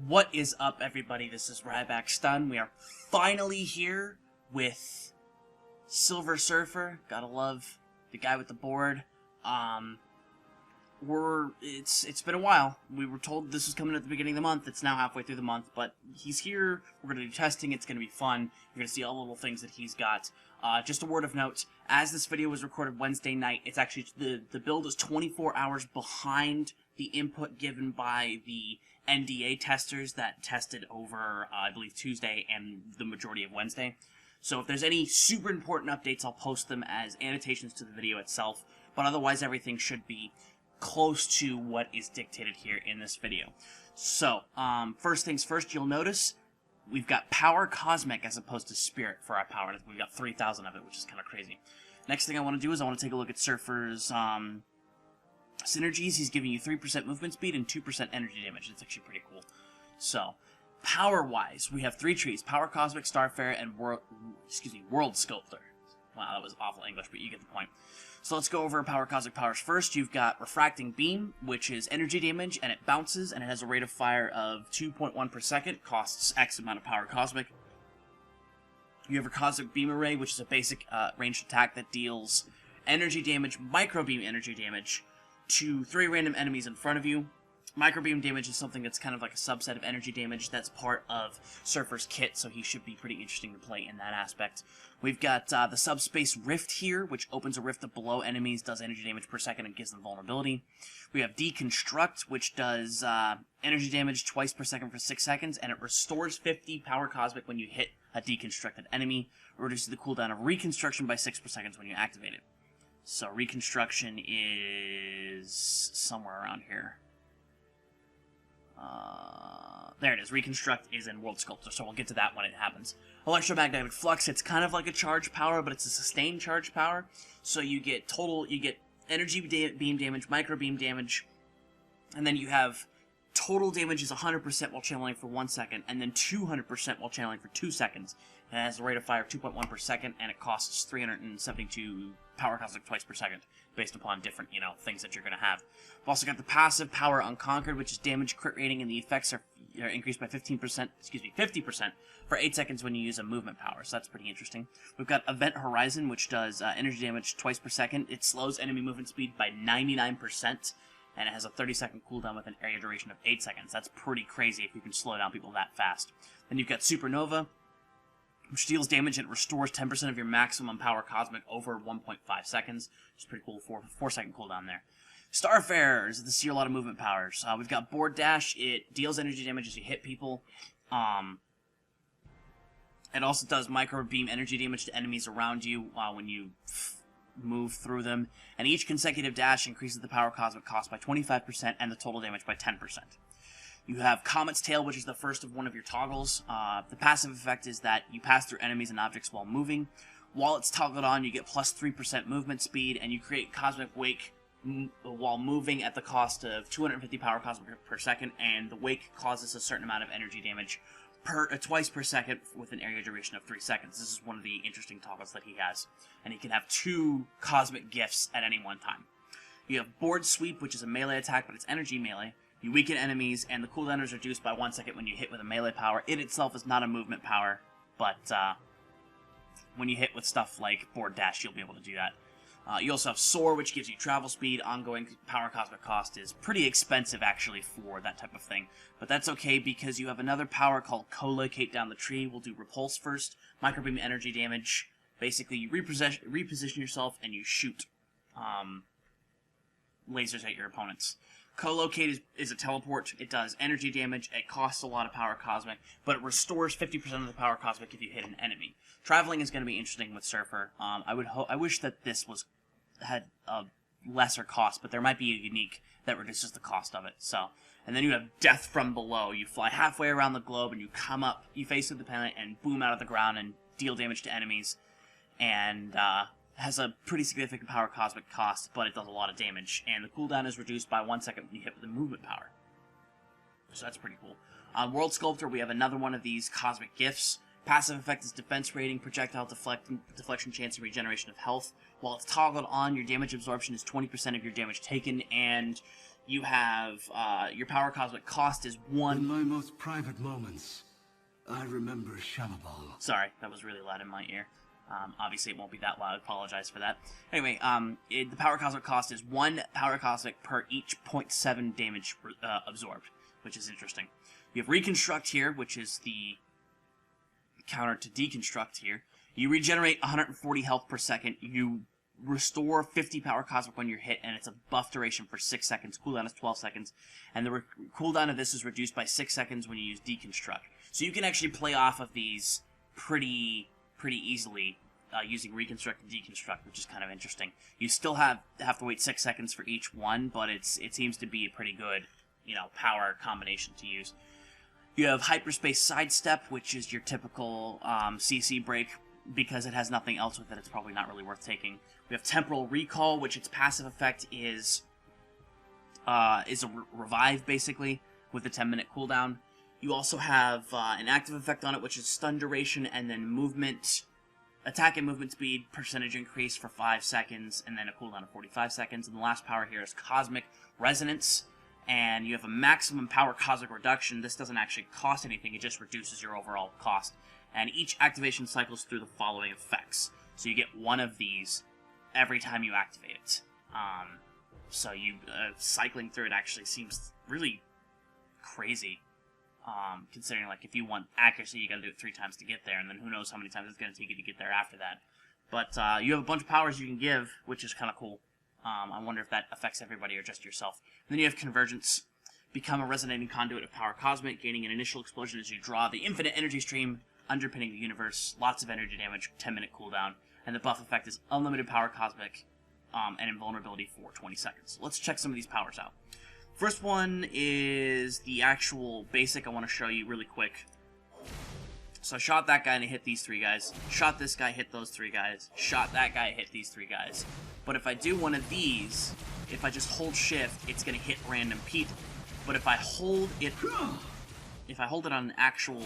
What is up, everybody? This is RybackStun. We are finally here with Silver Surfer. Gotta love the guy with the board. It's been a while. We were told this was coming at the beginning of the month. It's now halfway through the month, but he's here. We're gonna do testing. It's gonna be fun. You're gonna see all the little things that he's got. Just a word of note: as this video was recorded Wednesday night, it's actually the build is 24 hours behind the input given by the NDA testers that tested over, I believe, Tuesday and the majority of Wednesday. So if there's any super important updates, I'll post them as annotations to the video itself, but otherwise everything should be close to what is dictated here in this video. So, first things first, you'll notice we've got Power Cosmic as opposed to Spirit for our power. We've got 3,000 of it, which is kind of crazy. Next thing I want to do is I want to take a look at Surfer's synergies. He's giving you 3% movement speed and 2% energy damage. That's actually pretty cool. So, power-wise, we have 3 trees: Power Cosmic, Starfare, and World Sculptor. Wow, that was awful English, but you get the point. So let's go over Power Cosmic powers first. You've got Refracting Beam, which is energy damage, and it bounces, and it has a rate of fire of 2.1 per second, costs X amount of Power Cosmic. You have a Cosmic Beam Array, which is a basic ranged attack that deals energy damage, micro-beam energy damage, to 3 random enemies in front of you. Microbeam damage is something that's kind of like a subset of energy damage that's part of Surfer's kit, so he should be pretty interesting to play in that aspect. We've got the Subspace Rift here, which opens a rift below enemies, does energy damage per second, and gives them vulnerability. We have Deconstruct, which does energy damage twice per second for 6 seconds, and it restores 50 Power Cosmic when you hit a deconstructed enemy. It reduces the cooldown of Reconstruction by 6 per second when you activate it. So Reconstruction is somewhere around here. There it is. Reconstruct is in World Sculptor, so we'll get to that when it happens. Electromagnetic Flux, it's kind of like a charge power, but it's a sustained charge power. So you get energy beam damage, micro beam damage, and then you have total damage is 100% while channeling for 1 second, and then 200% while channeling for 2 seconds. And it has a rate of fire of 2.1 per second, and it costs 372 Power Cosmic twice per second, based upon different, things that you're going to have. We've also got the passive Power Unconquered, which is damage, crit rating, and the effects are increased by 50% for 8 seconds when you use a movement power, so that's pretty interesting. We've got Event Horizon, which does energy damage twice per second. It slows enemy movement speed by 99%, and it has a 30-second cooldown with an area duration of 8 seconds. That's pretty crazy if you can slow down people that fast. Then you've got Supernova, which deals damage and restores 10% of your maximum Power Cosmic over 1.5 seconds. Which is pretty cool, 4-second cooldown there. Starfare is the lot of movement powers. We've got Board Dash. It deals energy damage as you hit people. It also does micro beam energy damage to enemies around you when you move through them. And each consecutive dash increases the Power Cosmic cost by 25% and the total damage by 10%. You have Comet's Tail, which is the first of one of your toggles. The passive effect is that you pass through enemies and objects while moving. While it's toggled on, you get plus 3% movement speed, and you create Cosmic Wake while moving at the cost of 250 Power Cosmic per second, and the Wake causes a certain amount of energy damage twice per second with an area duration of 3 seconds. This is one of the interesting toggles that he has, and he can have 2 Cosmic Gifts at any one time. You have Board Sweep, which is a melee attack, but it's energy melee. You weaken enemies, and the cooldown is reduced by 1 second when you hit with a melee power. It itself is not a movement power, but when you hit with stuff like Board Dash, you'll be able to do that. You also have Soar, which gives you travel speed. Ongoing Power Cosmic cost is pretty expensive, actually, for that type of thing. But that's okay, because you have another power called Co-Locate Down the Tree. We'll do Repulse first. Microbeam energy damage. Basically, you reposition yourself, and you shoot lasers at your opponents. Co-Locate is a teleport. It does energy damage. It costs a lot of Power Cosmic, but it restores 50% of the Power Cosmic if you hit an enemy. Traveling is going to be interesting with Surfer. I wish that this had a lesser cost, but there might be a unique that reduces the cost of it. So, and then you have Death from Below. You fly halfway around the globe, and you come up, you face through the planet, and boom out of the ground and deal damage to enemies. And has a pretty significant Power Cosmic cost, but it does a lot of damage, and the cooldown is reduced by 1 second when you hit with a movement power. So that's pretty cool. On World Sculptor, we have another one of these Cosmic Gifts. Passive effect is defense rating, projectile deflection chance, and regeneration of health. While it's toggled on, your damage absorption is 20% of your damage taken, and you have your power cosmic cost is 1. In my most private moments, I remember Shamabal. Sorry, that was really loud in my ear. Obviously, it won't be that loud. I apologize for that. Anyway, the power cosmic cost is 1 power cosmic per each 0.7 damage absorbed, which is interesting. You have Reconstruct here, which is the counter to Deconstruct here. You regenerate 140 health per second. You restore 50 power cosmic when you're hit, and it's a buff duration for 6 seconds. Cooldown is 12 seconds. And the cooldown of this is reduced by 6 seconds when you use Deconstruct. So you can actually play off of these pretty easily using Reconstruct and Deconstruct, which is kind of interesting. You still have to wait 6 seconds for each one, but it seems to be a pretty good, power combination to use. You have Hyperspace Sidestep, which is your typical CC break. Because it has nothing else with it, it's probably not really worth taking. We have Temporal Recall, which its passive effect is a revive, basically, with a 10-minute cooldown. You also have an active effect on it, which is stun duration, and then movement, attack and movement speed percentage increase for 5 seconds, and then a cooldown of 45 seconds. And the last power here is Cosmic Resonance, and you have a maximum power cosmic reduction. This doesn't actually cost anything, it just reduces your overall cost. And each activation cycles through the following effects. So you get one of these every time you activate it. So you cycling through it actually seems really crazy. Considering, like, if you want accuracy, you gotta do it 3 times to get there, and then who knows how many times it's gonna take you to get there after that. But you have a bunch of powers you can give, which is kind of cool. I wonder if that affects everybody or just yourself. And then you have Convergence. Become a resonating conduit of power cosmic, gaining an initial explosion as you draw the infinite energy stream underpinning the universe, lots of energy damage, 10-minute cooldown, and the buff effect is unlimited power cosmic and invulnerability for 20 seconds. Let's check some of these powers out. First one is the actual basic I want to show you really quick. So I shot that guy and I hit these 3 guys. Shot this guy, hit those 3 guys. Shot that guy, hit these 3 guys. But if I do one of these, if I just hold shift, it's going to hit random people. But if I hold it on an actual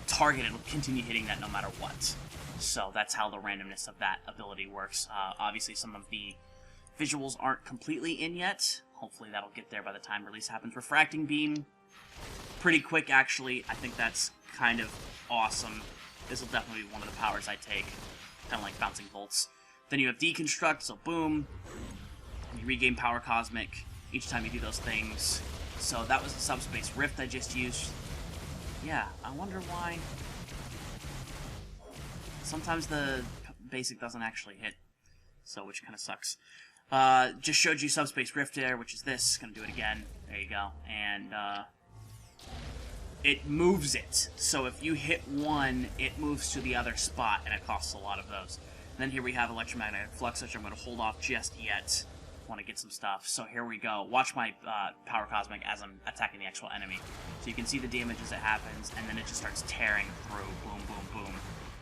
target, it'll continue hitting that no matter what. So that's how the randomness of that ability works. Obviously, some of the visuals aren't completely in yet. Hopefully that'll get there by the time release happens. Refracting Beam, pretty quick actually. I think that's kind of awesome. This will definitely be one of the powers I take. Kind of like bouncing bolts. Then you have Deconstruct, so boom. You regain power cosmic each time you do those things. So that was the Subspace Rift I just used. Yeah, I wonder why. Sometimes the basic doesn't actually hit, so which kind of sucks. Just showed you Subspace Rift there, which is this. Gonna do it again. There you go. And it moves it. So if you hit one, it moves to the other spot, and it costs a lot of those. And then here we have Electromagnetic Flux, which I'm going to hold off just yet. Want to get some stuff. So here we go. Watch my Power Cosmic as I'm attacking the actual enemy. So you can see the damage as it happens, and then it just starts tearing through. Boom, boom, boom.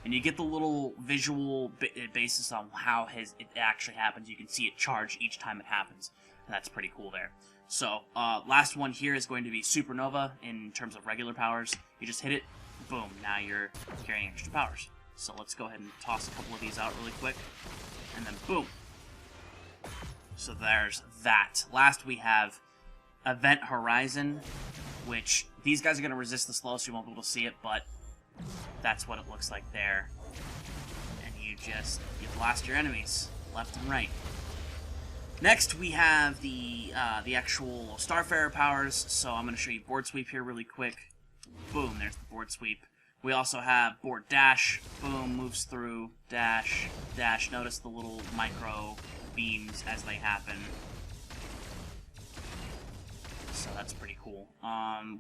And you get the little visual basis on how it actually happens. You can see it charge each time it happens. And that's pretty cool there. So, last one here is going to be Supernova in terms of regular powers. You just hit it, boom, now you're carrying extra powers. So let's go ahead and toss a couple of these out really quick. And then boom. So there's that. Last we have Event Horizon, which these guys are going to resist the slow, so you won't be able to see it, but that's what it looks like there. And you blast your enemies left and right. Next we have the actual Starfare powers, so I'm going to show you Board Sweep here really quick. Boom, there's the Board Sweep. We also have Board Dash. Boom, moves through. Dash, dash. Notice the little micro beams as they happen. So that's pretty cool.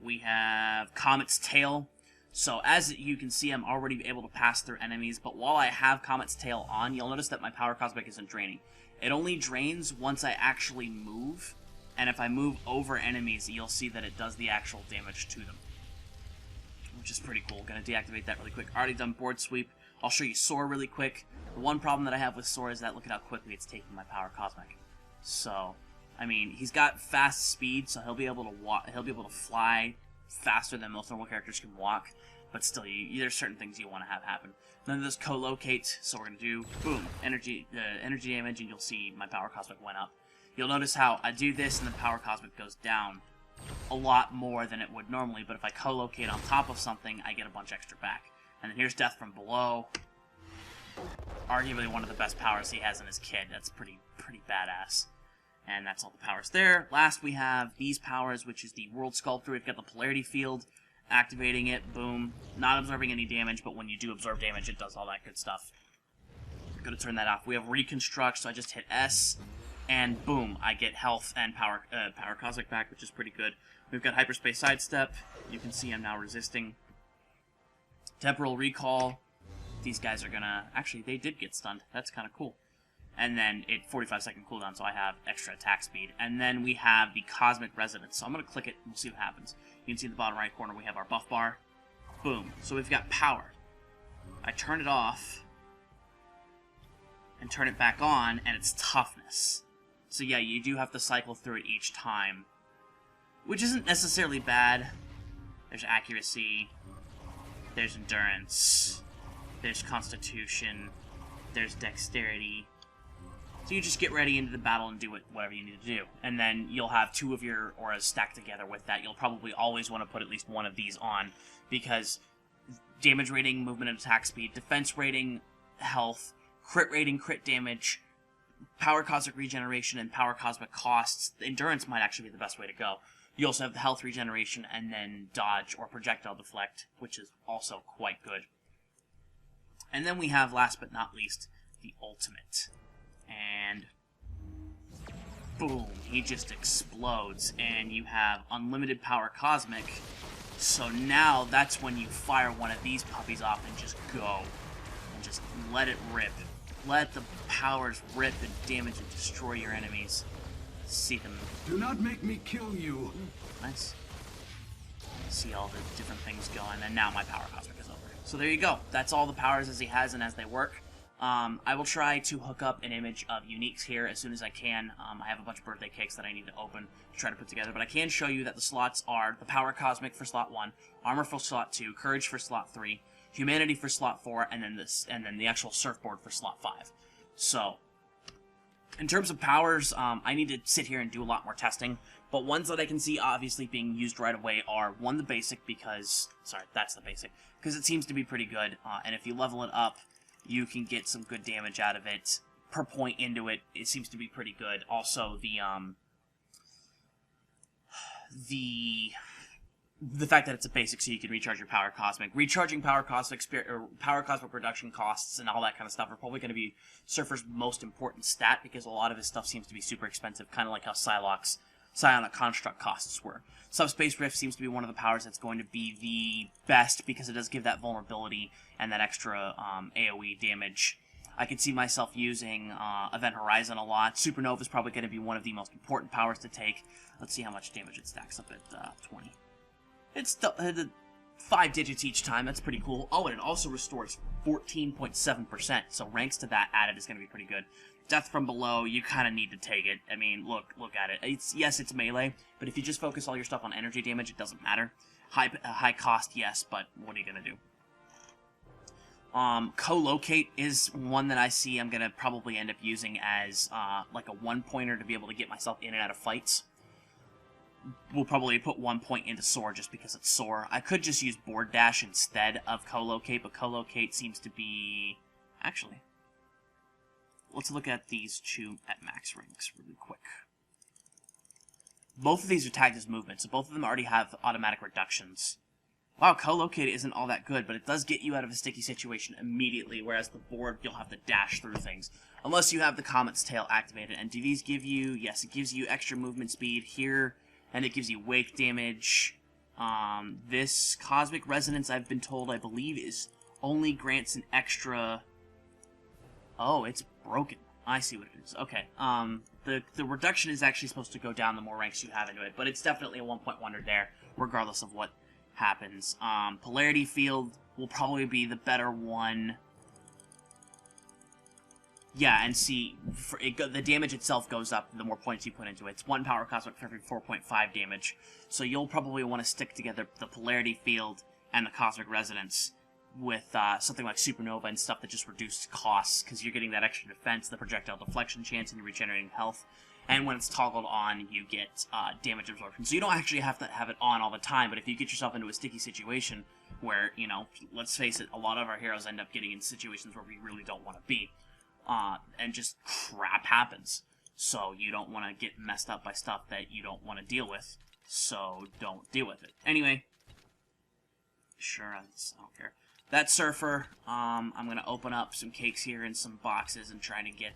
We have Comet's Tail. So as you can see, I'm already able to pass through enemies, but while I have Comet's Tail on, you'll notice that my Power Cosmic isn't draining. It only drains once I actually move, and if I move over enemies, you'll see that it does the actual damage to them, which is pretty cool. Gonna deactivate that really quick. Already done Board Sweep. I'll show you Soar really quick. The one problem that I have with Soar is that look at how quickly it's taking my Power Cosmic. So, I mean, he's got fast speed, so he'll be able to walk. He'll be able to fly faster than most normal characters can walk. But still, there's certain things you want to have happen. Then there's Co-Locate, so we're gonna do boom, energy damage, and you'll see my Power Cosmic went up. You'll notice how I do this and the power cosmic goes down a lot more than it would normally, but if I co-locate on top of something, I get a bunch extra back. And then here's Death from Below. Arguably one of the best powers he has in his kit. That's pretty badass. And that's all the powers there. Last we have these powers, which is the World Sculptor. We've got the Polarity Field. Activating it, boom. Not absorbing any damage, but when you do absorb damage, it does all that good stuff. I'm gonna turn that off. We have Reconstruct, so I just hit S, and boom, I get health and power cosmic back, which is pretty good. We've got Hyperspace Sidestep. You can see I'm now resisting. Temporal Recall. These guys are gonna... Actually, they did get stunned. That's kind of cool. And then it 45-second cooldown, so I have extra attack speed. And then we have the Cosmic Resonance. So I'm gonna click it and we'll see what happens. You can see in the bottom right corner we have our buff bar. Boom. So we've got power. I turn it off and turn it back on, and it's toughness. So yeah, you do have to cycle through it each time, which isn't necessarily bad. There's accuracy, there's endurance, there's constitution, there's dexterity. So you just get ready into the battle and do whatever you need to do. And then you'll have two of your auras stacked together with that. You'll probably always want to put at least one of these on, because damage rating, movement and attack speed, defense rating, health, crit rating, crit damage, power cosmic regeneration, and power cosmic costs. Endurance might actually be the best way to go. You also have the health regeneration and then dodge or projectile deflect, which is also quite good. And then we have, last but not least, the ultimate. And boom, he just explodes, and you have unlimited power cosmic. So now that's when you fire one of these puppies off and just go. And just let it rip. Let the powers rip and damage and destroy your enemies. See them. Do not make me kill you. Nice. See all the different things going, and now my power cosmic is over. So there you go. That's all the powers as he has and as they work. I will try to hook up an image of uniques here as soon as I can. I have a bunch of birthday cakes that I need to open to try to put together, but I can show you that the slots are the Power Cosmic for slot 1, Armor for slot 2, Courage for slot 3, Humanity for slot 4, and then the actual Surfboard for slot 5. So, in terms of powers, I need to sit here and do a lot more testing, but ones that I can see obviously being used right away are, one, the basic, because... Sorry, that's the basic. Because it seems to be pretty good, and if you level it up, you can get some good damage out of it. Per point into it, it seems to be pretty good. Also, the fact that it's a basic, so you can recharge your Power Cosmic. Recharging Power Cosmic Power Cosmic reduction costs and all that kind of stuff are probably going to be Surfer's most important stat, because a lot of his stuff seems to be super expensive, kind of like how Psylocke's Psionic Construct costs were. Subspace Rift seems to be one of the powers that's going to be the best, because it does give that vulnerability and that extra AoE damage. I could see myself using Event Horizon a lot. Supernova is probably going to be one of the most important powers to take. Let's see how much damage it stacks up at 20. It's 5 digits each time. That's pretty cool. Oh, and it also restores 14.7%. So ranks to that added is going to be pretty good. Death from Below, you kind of need to take it. I mean, look at it. Yes, it's melee, but if you just focus all your stuff on energy damage, it doesn't matter. High cost, yes, but what are you going to do? Co-locate is one that I see I'm going to probably end up using as like a one-pointer to be able to get myself in and out of fights. We'll probably put 1 point into Soar just because it's Soar. I could just use Board Dash instead of Co-locate, but Co-locate seems to be... Actually, let's look at these two at max ranks really quick. Both of these are tagged as movement, so both of them already have automatic reductions. Wow, Co-locate isn't all that good, but it does get you out of a sticky situation immediately, whereas the board, you'll have to dash through things. Unless you have the Comet's Tail activated. And do these give you... Yes, it gives you extra movement speed here, and it gives you wake damage. This Cosmic Resonance, I've been told, I believe, is only grants an extra... Oh, it's broken. I see what it is. Okay. The reduction is actually supposed to go down the more ranks you have into it, but it's definitely a 1-point wonder there, regardless of what happens. Polarity Field will probably be the better one. Yeah, and see, the damage itself goes up the more points you put into it. It's 1 Power Cosmic for every 4.5 damage, so you'll probably want to stick together the Polarity Field and the Cosmic Resonance with something like Supernova and stuff that just reduced costs, because you're getting that extra defense, the projectile deflection chance, and you're regenerating health. And when it's toggled on, you get damage absorption. So you don't actually have to have it on all the time, but if you get yourself into a sticky situation where, you know, let's face it, a lot of our heroes end up getting in situations where we really don't want to be, and just crap happens. So you don't want to get messed up by stuff that you don't want to deal with, so don't deal with it. Anyway, sure, I don't care. That's Surfer. I'm going to open up some cakes here and some boxes and try to get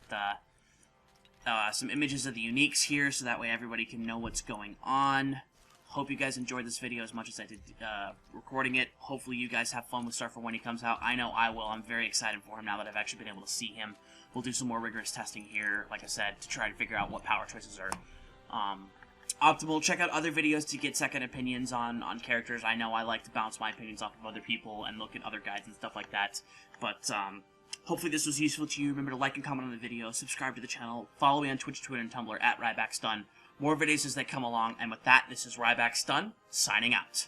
some images of the uniques here, so that way everybody can know what's going on. Hope you guys enjoyed this video as much as I did recording it. Hopefully you guys have fun with Starfare when he comes out. I know I will. I'm very excited for him now that I've actually been able to see him. We'll do some more rigorous testing here, like I said, to try to figure out what power choices are optimal. Check out other videos to get second opinions on characters. I know I like to bounce my opinions off of other people and look at other guides and stuff like that. But hopefully this was useful to you. Remember to like and comment on the video, subscribe to the channel, follow me on Twitch, Twitter, and Tumblr at RybackStun. More videos as they come along, and with that, this is RybackStun, signing out.